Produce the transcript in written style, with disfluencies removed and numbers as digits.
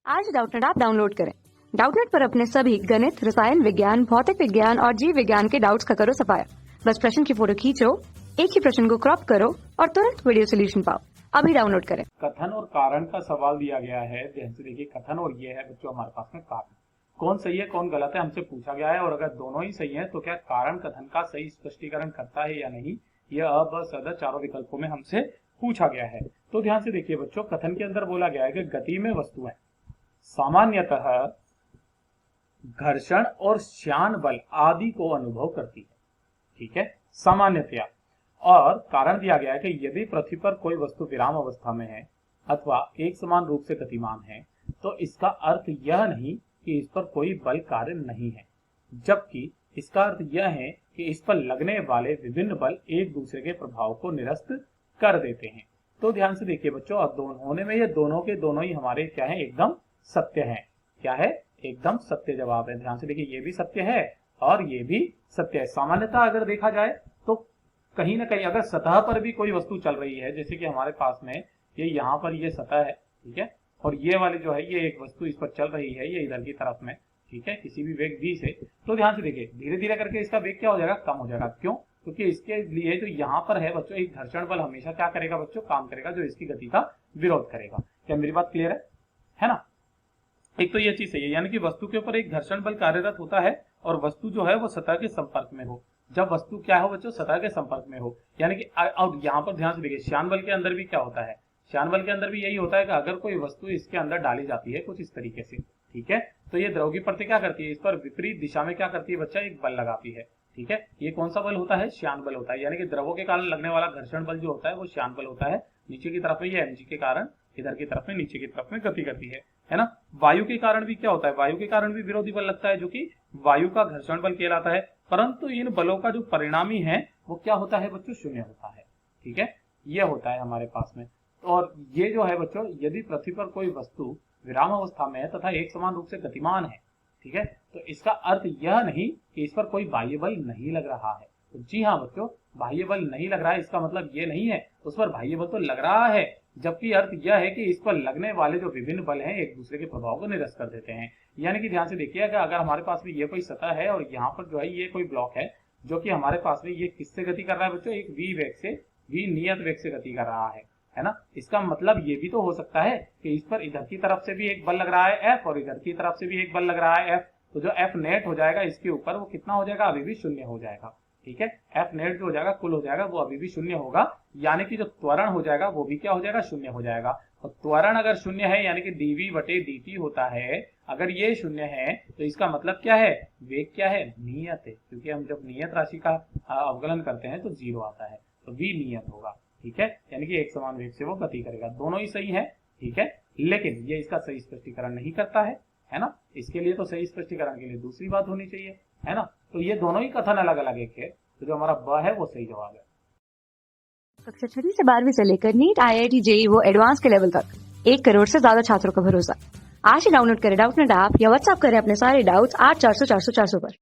आज Doubtnut app download करें। Doubtnut पर अपने सभी गणित, रसायन विज्ञान, भौतिक विज्ञान और जीव विज्ञान के डाउट्स का करो सफाया। बस प्रश्न की फोटो खींचो, एक ही प्रश्न को क्रॉप करो और तुरंत वीडियो सोल्यूशन पाओ। अभी डाउनलोड करें। कथन और कारण का सवाल दिया गया है। ध्यान से देखिए, कथन और ये है बच्चों हमारे पास में कारण। कौन सही है कौन गलत है हमसे पूछा गया है, और अगर दोनों ही सही है तो क्या कारण कथन का सही स्पष्टीकरण करता है या नहीं, यह अ ब स द चारों विकल्पों में हमसे पूछा गया है। तो ध्यान से देखिए बच्चों, कथन के अंदर बोला गया है कि गति में वस्तुएं सामान्यतः घर्षण और श्यान बल आदि को अनुभव करती है। ठीक है, सामान्यतया। और कारण दिया गया है कि यदि पृथ्वी पर कोई वस्तु विराम अवस्था में है अथवा एक समान रूप से गतिमान है तो इसका अर्थ यह नहीं कि इस पर कोई बल कार्य नहीं है, जबकि इसका अर्थ यह है कि इस पर लगने वाले विभिन्न बल एक दूसरे के प्रभाव को निरस्त कर देते हैं। तो ध्यान से देखिए बच्चों, और होने में ये दोनों के दोनों ही हमारे क्या है, एकदम सत्य है। क्या है? एकदम सत्य जवाब है। ध्यान से देखिए, ये भी सत्य है और ये भी सत्य है। सामान्यतः अगर देखा जाए तो कहीं ना कहीं अगर सतह पर भी कोई वस्तु चल रही है, जैसे कि हमारे पास में ये यहाँ पर ये सतह है, ठीक है, और ये वाली जो है ये एक वस्तु इस पर चल रही है, ये इधर की तरफ में, ठीक है, किसी भी वेग v से, तो ध्यान से देखिए धीरे धीरे करके इसका वेग क्या हो जाएगा, कम हो जाएगा। क्यों? क्योंकि इसके लिए जो यहाँ पर है बच्चों, एक घर्षण बल हमेशा क्या करेगा बच्चों, काम करेगा, जो इसकी गति का विरोध करेगा। क्या मेरी बात क्लियर है ना? एक तो ये चीज सही है, यानी कि वस्तु के ऊपर एक घर्षण बल कार्यरत होता है और वस्तु जो है वो सतह के संपर्क में हो। जब वस्तु क्या हो बच्चों, सतह के संपर्क में हो, यानी कि और यहाँ पर ध्यान से देखिए, श्यान बल के अंदर भी क्या होता है, श्यान बल के अंदर भी यही होता है कि अगर कोई वस्तु इसके अंदर डाली जाती है कुछ इस तरीके से, ठीक है, तो ये द्रव की प्रति क्या करती है, इस पर विपरीत दिशा में क्या करती है बच्चा, एक बल लगाती है। ठीक है, ये कौन सा बल होता है, श्यान बल होता है, यानी कि द्रवों के कारण लगने वाला घर्षण बल जो होता है वो श्यान बल होता है। नीचे की तरफ में ये mg के कारण इधर की तरफ में नीचे की तरफ में गति करती है ना। वायु के कारण भी क्या होता है, वायु के कारण भी विरोधी बल लगता है, जो कि वायु का घर्षण बल कहलाता है। परंतु इन बलों का जो परिणामी है वो क्या होता है बच्चों, शून्य होता है। ठीक है, ये होता है हमारे पास में। और ये जो है बच्चों, यदि पृथ्वी पर कोई वस्तु विराम अवस्था में है तथा एक समान रूप से गतिमान है, ठीक है, तो इसका अर्थ यह नहीं कि इस पर कोई बाह्य बल नहीं लग रहा है। तो जी हाँ बच्चों, बाह्य बल नहीं लग रहा है, इसका मतलब ये नहीं है उस पर बाह्य बल तो लग रहा है, जबकि अर्थ यह है कि इस पर लगने वाले जो विभिन्न बल हैं एक दूसरे के प्रभाव को निरस्त कर देते हैं। यानी कि ध्यान से देखिए कि अगर हमारे पास में ये कोई सतह है और यहाँ पर जो है ये कोई ब्लॉक है, जो कि हमारे पास में ये किससे गति कर रहा है बच्चों, एक v वेग से, v नियत वेग से गति कर रहा है ना। इसका मतलब ये भी तो हो सकता है कि इस पर इधर की तरफ से भी एक बल लग रहा है f और इधर की तरफ से भी एक बल लग रहा है f। तो जो f नेट हो जाएगा इसके ऊपर वो कितना हो जाएगा, अभी भी शून्य हो जाएगा। ठीक है, f नेट जो हो जाएगा कुल हो जाएगा वो अभी भी शून्य होगा, यानी कि जो त्वरण हो जाएगा वो भी क्या हो जाएगा, शून्य हो जाएगा। और त्वरण अगर शून्य है यानी कि dv बटे dt होता है, अगर ये शून्य है तो इसका मतलब क्या है, वेग क्या है, नियत है, क्योंकि हम जब नियत राशि का अवकलन करते हैं तो 0 आता है, तो v नियत होगा। ठीक है, यानी कि एक समान वेग से वो गति करेगा। दोनों ही सही है, ठीक है, लेकिन ये इसका सही स्पष्टीकरण नहीं करता है ना। इसके लिए तो सही स्पष्टीकरण के लिए दूसरी बात होनी चाहिए, है ना। तो ये दोनों ही कथन अलग अलग है, तो जो हमारा ब है वो सही जवाब है। कक्षा 6 से 12वीं से लेकर नीट, IIT, JEE वो एडवांस के लेवल तक 1 करोड़ से ज्यादा छात्रों का भरोसा। आज ही डाउनलोड करें डाउटनेट ऐप या व्हाट्सएप करें अपने सारे डाउट्स 8400 400 400 पर।